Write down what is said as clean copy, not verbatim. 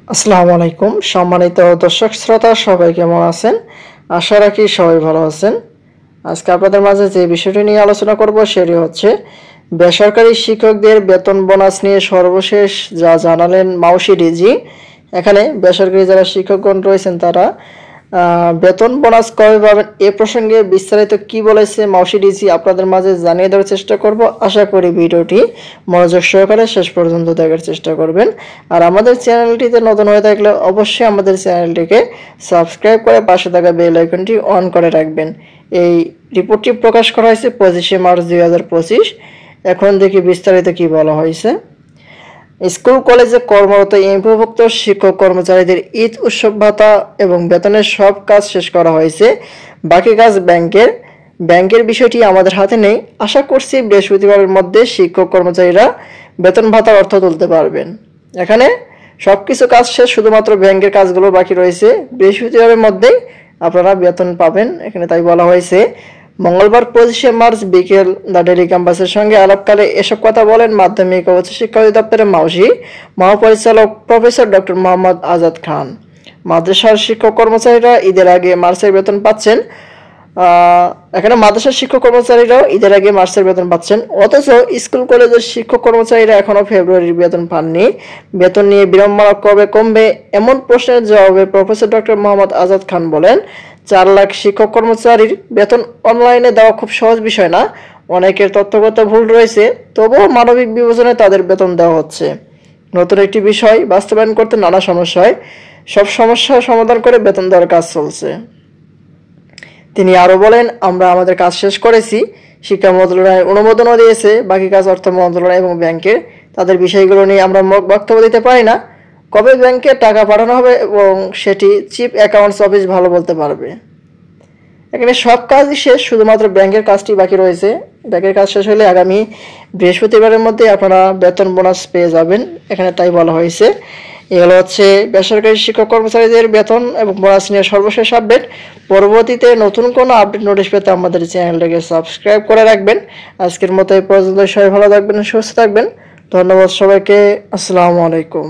আসসালামু আলাইকুম সম্মানিত দর্শক শ্রোতা সবাই কেমন আছেন? আশা রাখি সবাই ভালো আছেন। আজকে আপনাদের মাঝে যে বিষয়টি নিয়ে আলোচনা করব সেটি হচ্ছে বেসরকারি শিক্ষকদের বেতন বোনাস নিয়ে সর্বশেষ যা জানালেন মাউশি ডিজি। এখানে বেসরকারি যারা শিক্ষকগণ রয়েছেন তারা বেতন বোনাস কবে পাবেন এ প্রসঙ্গে বিস্তারিত কি বলেছে মাউশি ডিজি আপনাদের মাঝে জানিয়ে দেওয়ার চেষ্টা করব। আশা করি ভিডিওটি মনোযোগ সহকারে শেষ পর্যন্ত দেখার চেষ্টা করবেন। আর আমাদের চ্যানেলটিতে নতুন হয়ে থাকলে অবশ্যই আমাদের চ্যানেলটিকে সাবস্ক্রাইব করে পাশে থাকা বেল আইকনটি অন করে রাখবেন। এই রিপোর্টটি প্রকাশ করা হয়েছে 25শে মার্চ 2025। এখন দেখি বিস্তারিত কি বলা হয়েছে। স্কুল কলেজে কর্মরত এমপিওভুক্ত শিক্ষক কর্মচারীদের ঈদ উৎসব ভাতা এবং বেতনের সব কাজ শেষ করা হয়েছে। বাকি কাজ ব্যাংকের বিষয়টি আমাদের হাতে নেই। আশা করছি বৃহস্পতিবারের মধ্যে শিক্ষক কর্মচারীরা বেতন ভাতার অর্থ তুলতে পারবেন। এখানে সবকিছু কাজ শেষ, শুধুমাত্র ব্যাংকের কাজগুলো বাকি রয়েছে। বৃহস্পতিবারের মধ্যেই আপনারা বেতন পাবেন এখানে তাই বলা হয়েছে। মঙ্গলবার 25শে মার্চ বিকেল দ্য ডেইলি ক্যাম্পাসের সঙ্গে আলাপকালে এসব কথা বলেন মাধ্যমিক ও উচ্চশিক্ষা অধিদপ্তরের মহাপরিচালক প্রফেসর ডক্টর মোহাম্মদ আজাদ খান। মাদ্রাসার শিক্ষক কর্মচারীরা ঈদের আগে মার্চের বেতন পাচ্ছেন। এখানে মাদ্রাসার শিক্ষক কর্মচারীরাও ঈদের আগে মার্চের বেতন পাচ্ছেন, অথচ স্কুল কলেজের শিক্ষক কর্মচারীরা এখনও ফেব্রুয়ারির বেতন পাননি। বেতন নিয়ে বিড়ম্বনা কবে কমবে এমন প্রশ্নের জবাবে প্রফেসর ডক্টর মোহাম্মদ আজাদ খান বলেন, 4 লাখ শিক্ষক কর্মচারীর বেতন অনলাইনে দেওয়া খুব সহজ বিষয় না। অনেকের তথ্যগত ভুল রয়েছে, তবুও মানবিক বিবেচনায় তাদের বেতন দেওয়া হচ্ছে। নতুন একটি বিষয় বাস্তবায়ন করতে নানা সমস্যা হয়, সব সমস্যা সমাধান করে বেতন দেওয়ার কাজ চলছে। তিনি আরও বলেন, আমরা আমাদের কাজ শেষ করেছি। শিক্ষা মন্ত্রণালয় অনুমোদনও দিয়েছে, বাকি কাজ অর্থ মন্ত্রণালয় এবং ব্যাংকের। তাদের বিষয়গুলো নিয়ে আমরা বক্তব্য দিতে পারি না। কবে ব্যাংকে টাকা পাঠানো হবে এবং সেটি চিফ অ্যাকাউন্টস অফিস ভালো বলতে পারবে। এখানে সব কাজই শেষ, শুধুমাত্র ব্যাংকের কাজটি বাকি রয়েছে। ব্যাংকের কাজ শেষ হলে আগামী বৃহস্পতিবারের মধ্যে আপনারা বেতন বোনাস পেয়ে যাবেন, এখানে তাই বলা হয়েছে। এগুলো হচ্ছে বেসরকারি শিক্ষক কর্মচারীদের বেতন এবং বোনাস নিয়ে সর্বশেষ আপডেট। পরবর্তীতে নতুন কোনো আপডেট নোটিশ পেতে আমাদের চ্যানেলটাকে সাবস্ক্রাইব করে রাখবেন। আজকের মতো এই পর্যন্ত, সবাই ভালো থাকবেন, সুস্থ থাকবেন। ধন্যবাদ সবাইকে। আসসালামু আলাইকুম।